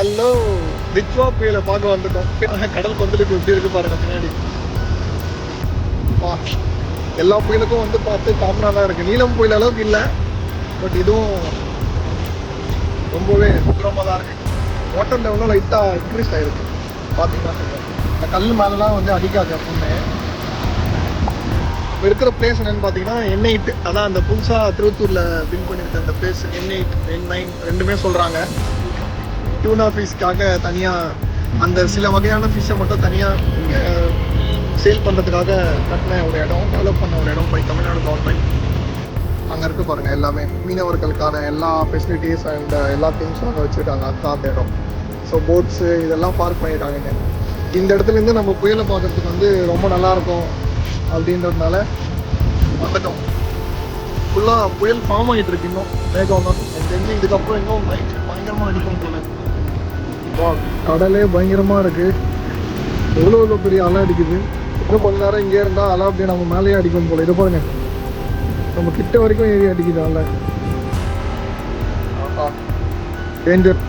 Hello, திக்வா புயலை பார்க்க வந்துட்டோம். கடல் கொந்தளிப்பு எப்படி இருக்கு பாருங்க பின்னாடி. எல்லா புயலுக்கும் வந்து பார்த்து காமனா தான் இருக்கு. நீலம் புயல் அளவுக்கு இல்லை, பட் இதுவும் ரொம்பவே தூரமாக தான் இருக்கு. வாட்டர் லெவலும் லைட்டாக இன்க்ரீஸ் ஆகிருக்கு பார்த்தீங்கன்னா. இந்த கல் மேலெலாம் வந்து அடிக்காது எப்பவுமே. இப்போ இருக்கிற பிளேஸ் என்னென்னு பார்த்தீங்கன்னா N8, அதான் அந்த புதுசாக திருவத்தூரில் வின் பண்ணியிருக்க அந்த பிளேஸ். N8 N9 ரெண்டுமே சொல்கிறாங்க. டியூனா ஃபிஷ்க்காக தனியாக அந்த சில வகையான ஃபிஷ்ஷை மட்டும் தனியாக இங்கே சேல் பண்ணுறதுக்காக கட்டின ஒரு இடம், டெவலப் பண்ண ஒரு இடம் பை தமிழ்நாடு கவர்மெண்ட். அங்கே இருக்க பாருங்கள் எல்லாமே மீனவர்களுக்கான எல்லா ஃபெசிலிட்டிஸ் அண்ட் எல்லா திங்ஸும் அங்கே வச்சுருக்காங்க. அதுதான் அந்த இடம். ஸோ போட்ஸு இதெல்லாம் பார்க் பண்ணியிருக்காங்க. இந்த இடத்துலேருந்து நம்ம புயலை பார்க்குறதுக்கு வந்து ரொம்ப நல்லாயிருக்கும் அப்படின்றதுனால வந்துட்டோம். ஃபுல்லாக புயல் ஃபார்ம் ஆகிட்டு இருக்கு. இன்னும் மேகம் தான் எனக்கு தெரிஞ்சு. இதுக்கப்புறம் இன்னும் நைட் பயங்கரமாக அடிக்கும் போல. கடலே பயங்கரமாக இருக்குது. எவ்வளோ பெரிய அலை அடிக்குது. இன்னும் கொஞ்ச நேரம் இங்கே இருந்தால் அலை அப்படியே நம்ம மேலேயே அடிக்கும் போல. இது பாருங்க, நம்ம கிட்ட வரைக்கும் ஏறி அடிக்குது அலை. டேஞ்சர்.